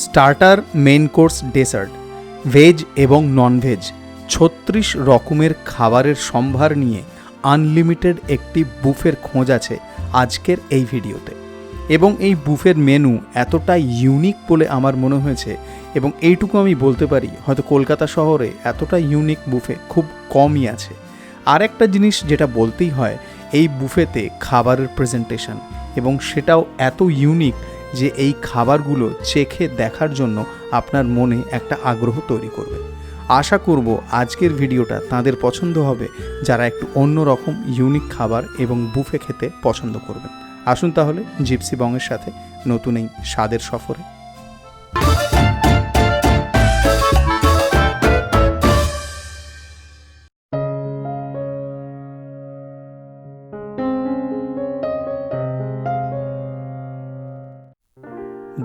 Starter, main course, dessert, veg এবং non veg ৩৬ রকমের খাবারের সম্ভার নিয়ে আনলিমিটেড একটি বুফের খোঁজ আছে আজকের এই ভিডিওতে। এবং এই বুফের মেনু এতটাই ইউনিক বলে আমার মনে হয়েছে, এবং এইটুকু আমি বলতে পারি হয়তো কলকাতা শহরে এতটা ইউনিক বুফে খুব কমই আছে। আর একটা জিনিস যেটা বলতেই হয়, এই বুফেতে খাবারের প্রেজেন্টেশন, এবং সেটাও এত ইউনিক যে এই খাবারগুলো চেখে দেখার জন্য আপনার মনে একটা আগ্রহ তৈরি করবে। আশা করব আজকের ভিডিওটা তাদের পছন্দ হবে যারা একটু অন্য রকম ইউনিক খাবার এবং বুফে খেতে পছন্দ করবেন। আসুন তাহলে জিপসি বংয়ের সাথে নতুন এই স্বাদের সফরে।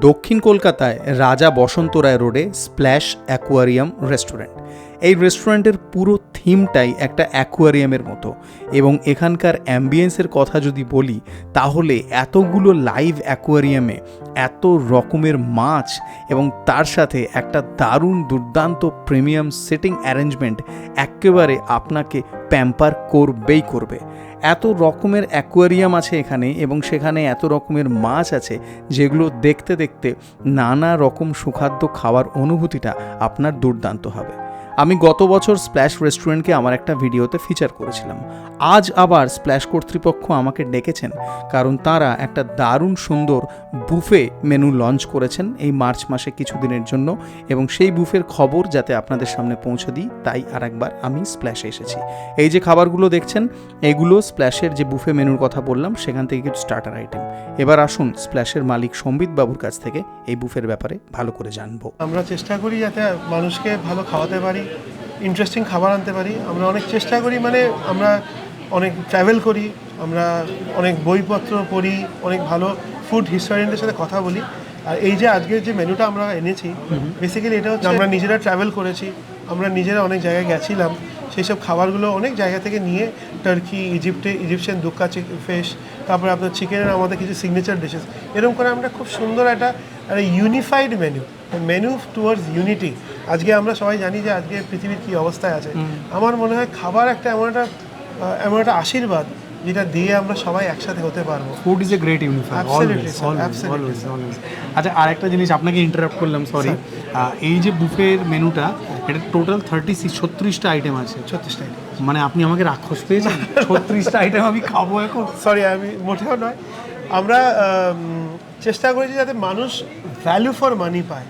দক্ষিণ কলকাতায় রাজা বসন্ত রায় রোডে স্প্ল্যাশ অ্যাকোয়ারিয়াম রেস্টুরেন্ট। এই রেস্টুরেন্টের পুরো থিমটাই একটা অ্যাকোয়ারিয়ামের মতো, এবং এখানকার অ্যাম্বিয়েন্সের কথা যদি বলি তাহলে এতগুলো লাইভ অ্যাকোয়ারিয়ামে এত রকমের মাছ এবং তার সাথে একটা দারুণ দুর্দান্ত প্রিমিয়াম সিটিং অ্যারেঞ্জমেন্ট একেবারে আপনাকে প্যাম্পার করবেই করবে। এত রকমের অ্যাকোয়ারিয়াম আছে এখানে, এবং সেখানে এত রকমের মাছ আছে যেগুলো দেখতে দেখতে নানা রকম সুখাদ্য খাওয়ার অনুভূতিটা আপনার দুর্দান্ত হবে। আমি গত বছর স্প্ল্যাশ রেস্টুরেন্টকে আমার একটা ভিডিওতে ফিচার করেছিলাম। আজ আবার স্প্ল্যাশ কর্তৃপক্ষ আমাকে ডেকেছেন, কারণ তারা একটা দারুণ সুন্দর বুফে মেনু লঞ্চ করেছেন এই মার্চ মাসে কিছুদিনের জন্য, এবং সেই বুফের খবর যাতে আপনাদের সামনে পৌঁছে দিই তাই আরেকবার আমি স্প্ল্যাশে এসেছি। এই যে খাবারগুলো দেখছেন এগুলো স্প্ল্যাশের যে বুফে মেনুর কথা বললাম সেখান থেকে কিছু স্টার্টার আইটেম। এবার আসুন স্প্ল্যাশের মালিক সম্বিত বাবুর কাছ থেকে এই বুফের ব্যাপারে ভালো করে জানবো। আমরা চেষ্টা করি যাতে মানুষকে ভালো খাওয়াতে পারি, ইন্টারেস্টিং খাবার আনতে পারি। আমরা অনেক চেষ্টা করি, মানে আমরা অনেক ট্রাভেল করি, আমরা অনেক বইপত্র পড়ি, অনেক ভালো ফুড হিস্টোরিয়ানদের সাথে কথা বলি। আর এই যে আজকের যে মেনুটা আমরা এনেছি, বেসিক্যালি এটা হচ্ছে আমরা নিজেরা ট্রাভেল করেছি, আমরা নিজেরা অনেক জায়গায় গেছিলাম, সেই সব খাবারগুলো অনেক জায়গা থেকে নিয়ে, টার্কি, ইজিপশিয়ান দুক্কা ফিশ, তারপরে আপনার চিকেনের আমাদের কিছু সিগনেচার ডিশেস, এরকম করে আমরা খুব সুন্দর একটা ইউনিফাইড মেনু টুয়ার্ডস ইউনিটি। আজকে আমরা সবাই জানি যে আজকে পৃথিবীর কী অবস্থায় আছে। আমার মনে হয় খাবার একটা এমন একটা আশীর্বাদ যেটা দিয়ে আমরা সবাই একসাথে হতে পারবো। Food is a great unifier. আচ্ছা, আরেকটা জিনিস আপনাকে ইন্টারাপ্ট করলাম, সরি। এই যে বুফের মেনুটা, এটা টোটাল 36টা আইটেম আছে। 36টা আইটেম, মানে আপনি আমাকে রাক্ষস পেয়েছেন? 36টা আইটেম আমি খাবো এখন? সরি, আমি মোটেও নয়। আমরা চেষ্টা করেছি যাতে মানুষ ভ্যালু ফর মানি পায়।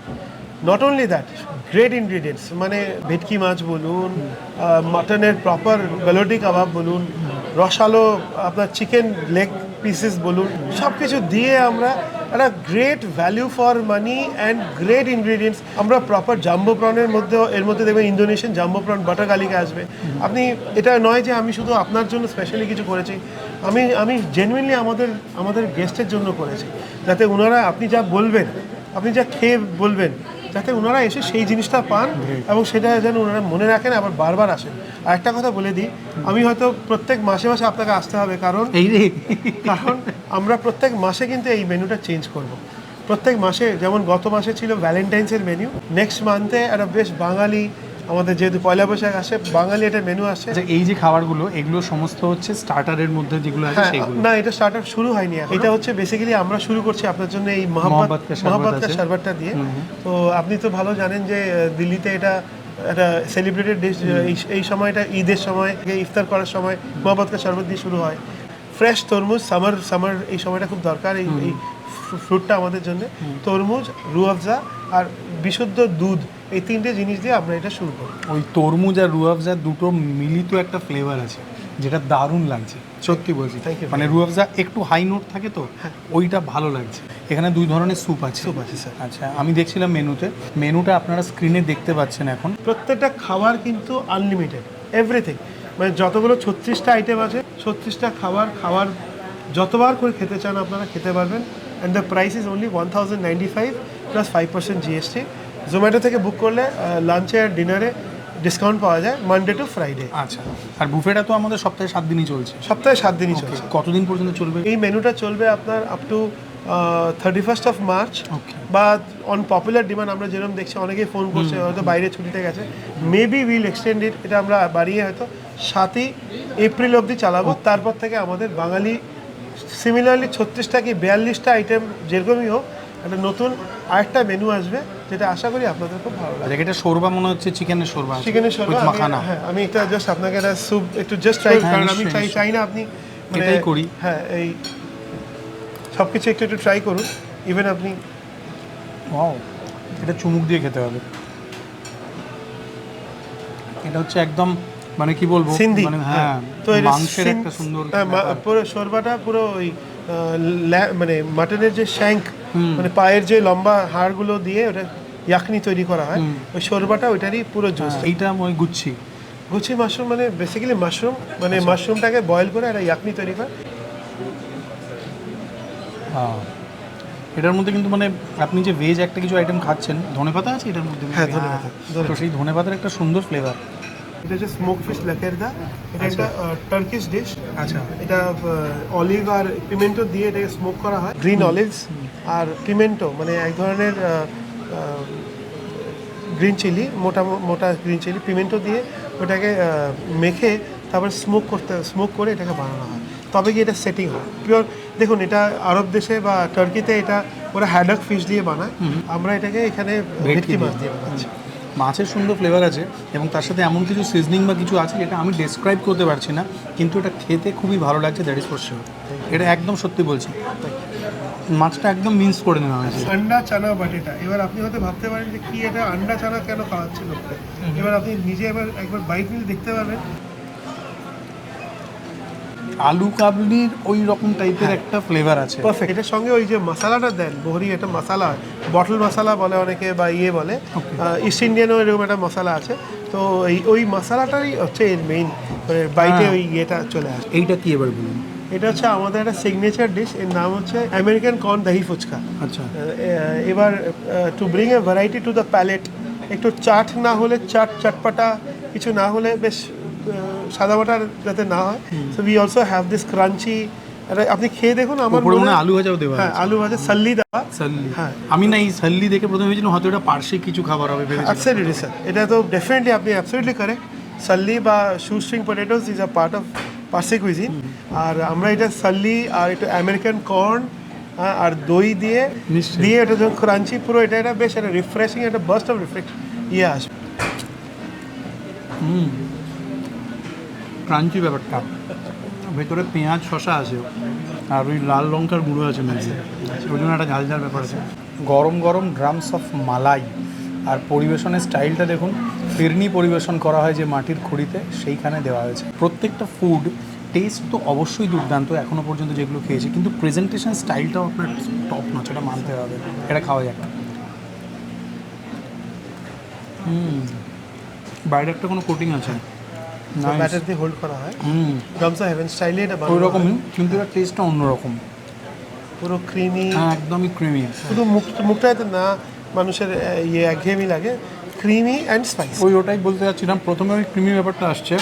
Not only that, great ingredients, মানে ভেটকি মাছ বলুন, মাটনের প্রপার গলোটি কাবাব বলুন, রসালো আপনার চিকেন লেগ পিসেস বলুন, সব কিছু দিয়ে আমরা একটা great value for money and great ingredients. আমরা প্রপার জাম্বো প্রনের মধ্যে, এর মধ্যে দেখবেন ইন্দোনেশিয়ান জাম্বো প্রন বাটার গার্লিকে আসবে। আপনি এটা নয় যে আমি শুধু আপনার জন্য স্পেশালি কিছু করেছি, আমি জেনুইনলি আমাদের গেস্টের জন্য করেছি, যাতে ওনারা আপনি যা বলবেন, আপনি যা খেয়ে বলবেন, যাতে ওনারা এসে সেই জিনিসটা পান এবং সেটা যেন ওনারা মনে রাখেন, আবার বারবার আসেন। আর একটা কথা বলে দিই, আমি হয়তো প্রত্যেক মাসে মাসে আপনাকে আসতে হবে, কারণ আমরা প্রত্যেক মাসে কিন্তু এই মেনুটা চেঞ্জ করব। প্রত্যেক মাসে, যেমন গত মাসে ছিল ভ্যালেন্টাইন্সের মেনু, নেক্সট মান্থে একটা বেশ বাঙালি, আমাদের যেহেতু পয়লা বৈশাখ আসে, বাঙালি একটা মেনু আসে। এই যে খাবারগুলো, এগুলো সমস্ত হচ্ছে স্টার্টারের মধ্যে যেগুলো আছে সেগুলো? না, এটা স্টার্টার শুরু হয়নি, এটা হচ্ছে বেসিক্যালি আমরা শুরু করছি আপনার জন্য এই মহাব্বত কা শরবতটা দিয়ে। তো আপনি তো ভালো জানেন যে দিল্লিতে এটা একটা সেলিব্রেটেড ডিশ। এই সময়টা ঈদের সময়, ইফতার করার সময় মহাব্বত কা শরবত দিয়ে শুরু হয়। ফ্রেশ তরমুজ, সামার এই সময়টা খুব দরকার এই ফ্রুটটা আমাদের জন্য। তরমুজ, রুহ আফজা আর বিশুদ্ধ দুধ, এই তিনটে জিনিস দিয়ে আমরা এটা শুরু করি। ওই তরমুজ আর রুহ আফজা দুটো মিলিত একটা ফ্লেভার আছে যেটা দারুণ লাগছে, সত্যি বলছি। মানে রুহ আফজা একটু হাই নোট থাকে তো, ওইটা ভালো লাগছে। এখানে দুই ধরনের স্যুপ আছে। স্যার। আচ্ছা, আমি দেখছিলাম মেনুটা আপনারা স্ক্রিনে দেখতে পাচ্ছেন এখন। প্রত্যেকটা খাবার কিন্তু আনলিমিটেড, এভরিথিং, মানে যতগুলো 36টা আইটেম আছে, 36টা খাবার যতবার করে খেতে চান আপনারা খেতে পারবেন। And the price is only 1095 plus 5% GST. Zomato থেকে বুক করলে লাঞ্চে আর ডিনারে ডিসকাউন্ট পাওয়া যায় মানডে টু ফ্রাইডে। আচ্ছা, আর বুফেটা তো আমাদের সপ্তাহে 7 দিনই চলছে? সপ্তাহে 7 দিনই চলছে। কতদিন পর্যন্ত চলবে এই মেনুটা? চলবে আপনার up to 31st of March, বা অন পপুলার ডিমান্ড আমরা যেরকম দেখছি অনেকেই ফোন করছে হয়তো বাইরে ছুটিতে গেছে, মেবি উইল এক্সটেন্ড ইট, এটা আমরা বাড়িয়ে হয়তো 7ই এপ্রিল অবধি চালাবো। তারপর থেকে আমাদের বাঙালি সিমিলারলি 36টা কি 42টা আইটেম যেরকমই হোক একটা নতুন আরেকটা মেনু আসবে, যেটা আশা করি আপনাদের খুব ভালো লাগবে। এটা শোরবা মনে হচ্ছে, চিকেনের শোরবা, চিকেনের শোরবা মাখানা। হ্যাঁ, আমি এটা জাস্ট আপনাকে একটা স্যুপ একটু জাস্ট ট্রাই, কারণ আমি চাই না আপনি এটাই করি। হ্যাঁ, এই সব কিছু একটু একটু ট্রাই করুন, ইভেন আপনি ওয়াও, এটা চুমুক দিয়ে খেতে হবে। এটা হচ্ছে একদম মানে কি বলবো, সিন্ধি, মানে হ্যাঁ, তো এটা মাংসের একটা সুন্দর পুরো শোরবাটা পুরো ওই মানে মাটনের যে শ্যাঙ্ক মানে পায়ের যে লম্বা হাড়গুলো দিয়ে ওটা ইয়াকনি তৈরি করা হয়, ওই শোরবাটা ওইটারই পুরো জুস। এইটা ওই গুচ্ছি মাশরুম মানে বেসিক্যালি মাশরুম, মানে মাশরুমটাকে বয়েল করে একটা ইয়াকনি তৈরি করে। হ্যাঁ, এটার মধ্যে কিন্তু মানে আপনি যে ভেজ একটা কিছু আইটেম খাচ্ছেন, ধনেপাতা আছে এটার মধ্যে। হ্যাঁ, ধনেপাতা। তো সেই ধনেপাতার একটা সুন্দর ফ্লেভার। এটা হচ্ছে স্মোক ফিশ লাকেরদা, এটা একটা টার্কিশ ডিশ। আচ্ছা, এটা অলিভ আর পিমেন্টো দিয়ে এটাকে স্মোক করা হয়, গ্রিন অলিভস আর পিমেন্টো মানে এক ধরনের গ্রিন চিলি, মোটা মোটা গ্রিন চিলি, পিমেন্টো দিয়ে ওটাকে মেখে তারপর স্মোক করে এটাকে বানানো হয়, তবে কি এটা সেটিং হয় পিওর। দেখুন, এটা আরব দেশে বা টার্কিতে এটা ওরা হ্যাডক ফিশ দিয়ে বানায়, আমরা এটাকে এখানে ভেটকি মাছ দিয়ে বানাচ্ছি। মাছের সুন্দর ফ্লেভার আছে এবং তার সাথে এমন কিছু সিজনিং বা কিছু আছে যেটা আমি ডেসক্রাইব করতে পারছি না, কিন্তু এটা খেতে খুবই ভালো লাগছে, দ্যাট ইজ ফর শিওর। এটা একদম সত্যি বলছি, মাছটা একদম মিন্স করে নেওয়া হয়েছে। আন্ডা চানা বাটিটা, এবার আপনি হয়তো ভাবতে পারেন যে কি এটা আন্ডা চানা কেন খাওয়াচ্ছে লোককে, এবার আপনি নিজে একবার বাইট নিয়ে দেখতে পারবেন। আলু কাবলির ওই রকম টাইপের একটা ফ্লেভার আছে, পারফেক্ট। এটার সঙ্গে ওই যে মশলাটা দেন, বহরি একটা মশলা হয়, বটল মশলা বলে অনেকে বা ইয়ে বলে, ইস্ট ইন্ডিয়ানও এরকম একটা মশলা আছে, তো ওই মশলাটাই হচ্ছে এর মেইন, মানে বাইটে ওই ইয়েটা চলে আসে। এইটা কি এবার বলুন? এটা হচ্ছে আমাদের একটা সিগনেচার ডিশ, এর নাম হচ্ছে আমেরিকান কর্ন দহি ফুচকা। আচ্ছা, এবার to bring a variety to the palate, একটু চাট না হলে চটপাটা কিছু না হলে বেশ সাদামাটার যাতে না হয়, so we also have this crunchy. আপনি খেয়ে দেখুন, আমার উপরে মনে মনে হয় হয় আলু ভাজাও দেওয়া হ্যাঁ, আছে। আলু ভাজা সাল্লি দেওয়া। সাল্লি, হ্যাঁ। আমি না এই সাল্লি দেখে প্রথমে ভেবেছিলাম হয়তো এটা পার্শ্বিক কিছু খাবার হবে ভেবেছিলাম। অ্যাবসলিউটলি স্যার, এটা তো ডেফিনেটলি আপনি অ্যাবসলিউটলি কারেক্ট। সাল্লি বা shoestring potatoes is a part of Parsi cuisine, আর আমরা এটা সাল্লি আর একটু আমেরিকান কর্ন আর দই দিয়ে নিশ্চয়ই। এটা যখন ক্রাঞ্চি পুরো এটা বেশ একটা রিফ্রেশিং, একটা বার্স্ট অফ রিফ্রেশ ইয়ে আসবে। ক্রাঞ্চি ব্যাপারটা, ভেতরে পেঁয়াজ শসা আছে আর ওই লাল লঙ্কার গুঁড়ো আছে মেঝে, ওই জন্য একটা ঝাল ঝাল ব্যাপার আছে। গরম গরম ড্রামস অফ মালাই, আর পরিবেশনের স্টাইলটা দেখুন, ফিরনি পরিবেশন করা হয় যে মাটির খুঁড়িতে, সেইখানে দেওয়া হয়েছে। প্রত্যেকটা ফুড টেস্ট তো অবশ্যই দুর্দান্ত এখনও পর্যন্ত যেগুলো খেয়েছি, কিন্তু প্রেজেন্টেশন স্টাইলটাও আপনার টপ নচ, এটা মানতে হবে। এটা খাওয়া যাক। বাইরে একটা কোনো কোটিং আছে, ব্যাটার দিয়ে হোল্ড করা হয়, ড্রামস অফ হেভেন স্টাইলে এটা ওই রকমই, কিন্তু এর টেস্টটা অন্যরকম, পুরো ক্রিমি, একদমই ক্রিমি। শুধু মুখটাতে না মানুষের ইয়ে একঘেয়েমি লাগে, ক্রিমি অ্যান্ড স্পাইসি। ওটাই বলতে চাচ্ছিলাম, প্রথমে ওই ক্রিমি ব্যাপারটা আসছে,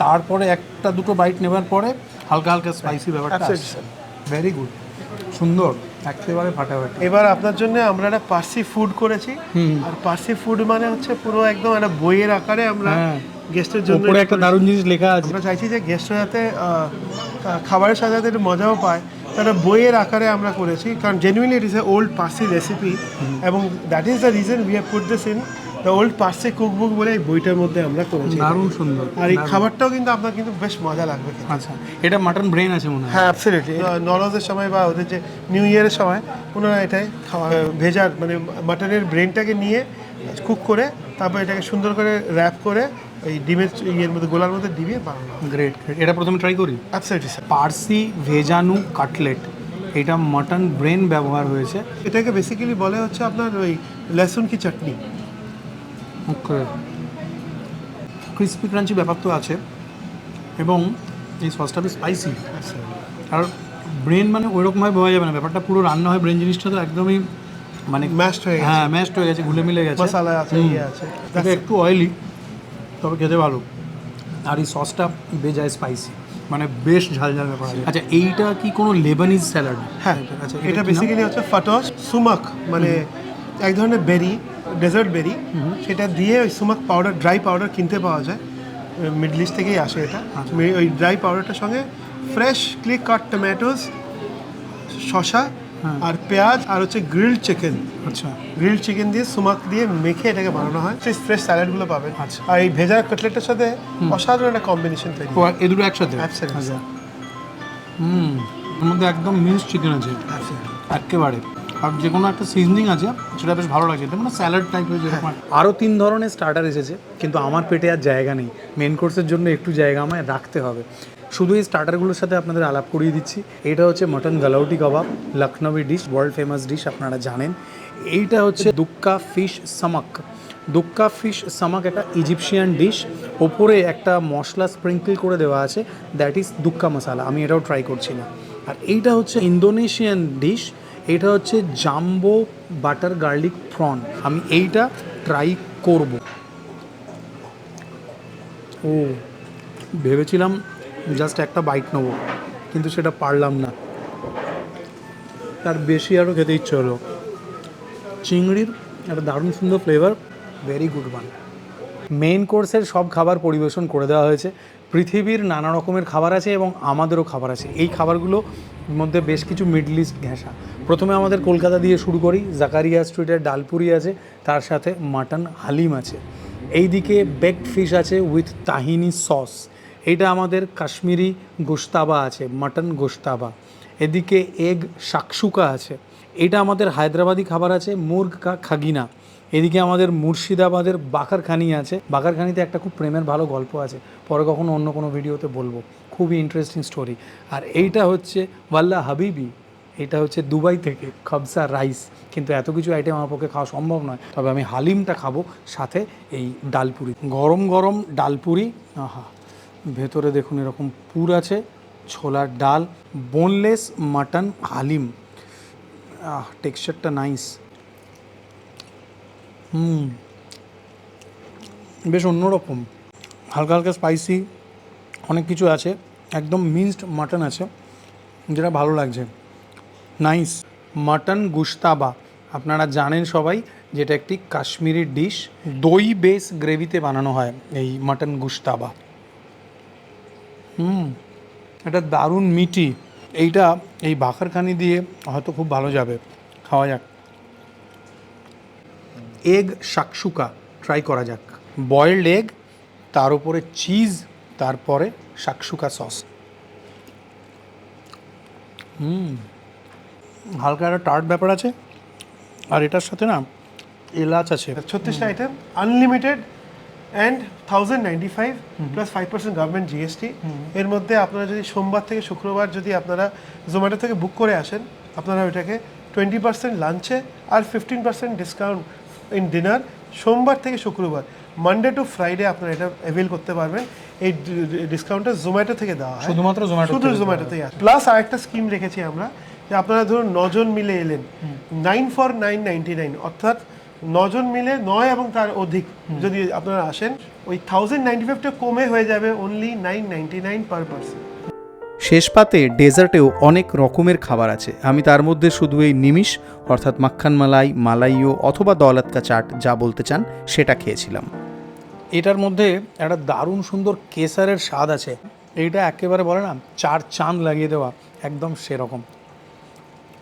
তারপরে একটা দুটো বাইট নেবার পরে হালকা হালকা স্পাইসি ব্যাপারটা আসছে। ভেরি গুড, সুন্দর, একেবারে ফাটাফাটি। এবার আপনার জন্য আমরা একটা পার্সি ফুড করেছি, আর পার্সি ফুড মানে হচ্ছে পুরো একদম একটা বইয়ের আকারে আমরা গেস্টের জন্য উপরে একটা দারুণ জিনিস লেখা আছে। আমরা চাইছি যে গেস্টরা যাতে খাবারের সাথে যাতে একটু মজাও পায়, তাহলে বইয়ের আকারে আমরা করেছি, কারণ genuinely it is a old Parsi recipe, এবং that is the reason we have put this in the old Parsi cookbook বলে এই বইটার মধ্যে আমরা করেছি। দারুণ সুন্দর, আর এই খাবারটাও কিন্তু আপনার কিন্তু বেশ মজা লাগবে। আচ্ছা, এটা মাটন ব্রেন আছে মনে হয়? হ্যাঁ, অ্যাবসলিউটলি। নরজের সময় বা ওদের যে নিউ ইয়ারের সময় ওনারা এটাই ভেজার মানে মাটনের ব্রেনটাকে নিয়ে কুক করে তারপর এটাকে সুন্দর করে র্যাপ করে এই ডিমের ইয়ের মধ্যে গোলার মধ্যে ডিবিয়ে বানানো। গ্রেট, এটা প্রথমে ট্রাই করি। Absolutely sir. পার্সি ভেজানু কাটলেট, এটা মাটন ব্রেন ব্যবহার হয়েছে। এটাকে বেসিক্যালি বলে হচ্ছে আপনার ওই লসুন কি চাটনি। ওকে, ক্রিসপি ক্রাঞ্চি ব্যাপার তো আছে, এবং এই সসটা বেশ স্পাইসি। আর ব্রেন মানে ওইরকমভাবে বোঝা যাবে না, ব্যাপারটা পুরো রান্না হয় ব্রেন জিনিসটা তো একদমই মানে ম্যাশড হয়ে গেছে, হ্যাঁ ম্যাশড হয়ে গেছে, ঘুলে মিলে গেছে, মশলা আছে, ইয়ে আছে। এটা একটু অয়েলি তবে খেতে ভালো, আর এই সসটা বেজায় স্পাইসি। মানে বেশ ঝাল ঝাল ব্যাপার আছে। আচ্ছা এইটা কি কোনো লেবানিজ স্যালাড? হ্যাঁ, আচ্ছা এটা বেসিক্যালি হচ্ছে ফাটস সুমাক, মানে এক ধরনের বেরি, ডেজার্ট বেরি, সেটা দিয়ে ওই সুমাক পাউডার, ড্রাই পাউডার কিনতে পাওয়া যায়, মিডল ইস্ট থেকেই আসে এটা। ওই ড্রাই পাউডারটার সঙ্গে ফ্রেশ ক্লিক কাট টমেটোস, শসা আর পেঁয়াজ আর হচ্ছে গ্রিলড চিকেন, আচ্ছা গ্রিলড চিকেন দিয়ে সুমাক দিয়ে মেখে এটাকে বানানো হয়। সেই ফ্রেশ স্যালাডগুলো পাবেন। আচ্ছা। আর এই ভেজা কাটলেটের সাথে অসাধারণ একটা কম্বিনেশন তৈরি। এই দুটো একসাথে? Absolutely. আচ্ছা এর মধ্যে একদম মিক্স চিকেন আছে একেবারে, আর যে কোনো একটা সিজনিং আছে, সেটা বেশ ভালো লাগছে। এটা মানে স্যালাড টাইপের যেরকম। আরও 3 ধরনের স্টার্টার এসেছে, কিন্তু আমার পেটে আর জায়গা নেই, মেন কোর্সের জন্য একটু জায়গা আমায় রাখতে হবে। শুধু এই স্টার্টারগুলোর সাথে আপনাদের আলাপ করিয়ে দিচ্ছি। এটা হচ্ছে মটন গালাউটি কাবাব, লখনৌই ডিশ, ওয়ার্ল্ড ফেমাস ডিশ, আপনারা জানেন। এইটা হচ্ছে দুক্কা ফিশ সামাক। দুক্কা ফিশ সামাক একটা ইজিপশিয়ান ডিশ, ওপরে একটা মশলা স্প্রিঙ্কল করে দেওয়া আছে, দ্যাট ইজ দুক্কা মশালা। আমি এটাও ট্রাই করছি না। আর এইটা হচ্ছে ইন্দোনেশিয়ান ডিশ, এটা হচ্ছে জাম্বো বাটার গার্লিক প্রন। আমি এইটা ট্রাই করব। ও, ভেবেছিলাম জাস্ট একটা বাইট নেবো, কিন্তু সেটা পারলাম না, তার বেশি আরও খেতে ইচ্ছে হলো। চিংড়ির একটা দারুণ সুন্দর flavour, very good one. Main কোর্সের সব খাবার পরিবেশন করে দেওয়া হয়েছে। পৃথিবীর নানা রকমের খাবার আছে এবং আমাদেরও খাবার আছে। এই খাবারগুলোর মধ্যে বেশ কিছু মিডল ইস্ট ঘেঁষা। প্রথমে আমাদের কলকাতা দিয়ে শুরু করি। জাকারিয়া স্ট্রিটের ডালপুরি আছে, তার সাথে মাটন হালিম আছে। এইদিকে বেকড ফিশ আছে উইথ তাহিনি সস। এইটা আমাদের কাশ্মীরি গোশতাবা আছে, মাটন গোশতাবা। এদিকে এগ শাকসুকা আছে। এটা আমাদের হায়দ্রাবাদি খাবার আছে, মুর্গ কা খাগিনা। এদিকে আমাদের মুর্শিদাবাদের বাকারখানি আছে। বাকারখানিতে একটা খুব প্রেমের ভালো গল্প আছে, পরে কখনো অন্য কোনো ভিডিওতে বলবো, খুবই ইন্টারেস্টিং স্টোরি। আর এইটা হচ্ছে ওয়াল্লা হাবিবি, এটা হচ্ছে দুবাই থেকে খাবসা রাইস। কিন্তু এত কিছু আইটেম আমার পক্ষে খাওয়া সম্ভব নয়, তবে আমি হালিমটা খাবো, সাথে এই ডালপুরি, গরম গরম ডালপুরি। আহা, ভেতরে দেখুন এরকম পুর আছে, ছোলার ডাল, বোনলেস মাটন হালিম। টেক্সচারটা নাইস। বেশ অন্যরকম, হালকা হালকা স্পাইসি, অনেক কিছু আছে, একদম মিন্সড মাটন আছে, যেটা ভালো লাগছে। নাইস। মাটন গুশতাবা আপনারা জানেন সবাই, যেটা একটি কাশ্মীরি ডিশ, দই বেস গ্রেভিতে বানানো হয় এই মাটন গুশতাবা। এটা দারুণ মিটি। এইটা এই বাকারখানি দিয়ে হয়তো খুব ভালো যাবে, খাওয়া যাক। এগ শাকসুকা ট্রাই করা যাক। বয়েলড এগ, তার উপরে চিজ, তারপরে শাকসুকা সস। হালকা একটা টার্ট ব্যাপার আছে, আর এটার সাথে না এলাচ আছে। 36টা item, unlimited and 1095 plus 5% government GST. এর মধ্যে আপনারা যদি সোমবার থেকে শুক্রবার যদি আপনারা জোম্যাটো থেকে বুক করে আসেন, আপনারা ওইটাকে 20% লাঞ্চে আর 15% ডিসকাউন্ট ইন ডিনার, সোমবার থেকে শুক্রবার, মানডে টু ফ্রাইডে আপনারা এটা অ্যাভেল করতে পারবেন। এই ডিসকাউন্টটা জোম্যাটো থেকে দেওয়া হয়, শুধুমাত্র শুধু জোম্যাটোতেই আছে। প্লাস আরেকটা স্কিম রেখেছি আমরা, যে আপনারা ধরুন 9 জন মিলে এলেন, 9 for 999, অর্থাৎ 9 জন মিলে 9 এবং তার অধিক যদি আপনারা আসেন, ওই 1095টা কমে হয়ে যাবে অনলি 999 পার পারসন। শেষ পাতে ডেজার্টেও অনেক রকমের খাবার আছে। আমি তার মধ্যে শুধু এই নিমিষ অর্থাৎ মাখন মালাই, মালাইও অথবা দৌলত কা চাট যা বলতে চান সেটা খেয়েছিলাম। এটার মধ্যে একটা দারুণ সুন্দর কেসারের স্বাদ আছে। এইটা একেবারে বলে না 4 চাঁদ লাগিয়ে দেওয়া, একদম সেরকম।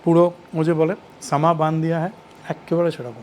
পুরো ও যে বলে সামা বান দিয়া হ্যাঁ, একেবারে সেরকম।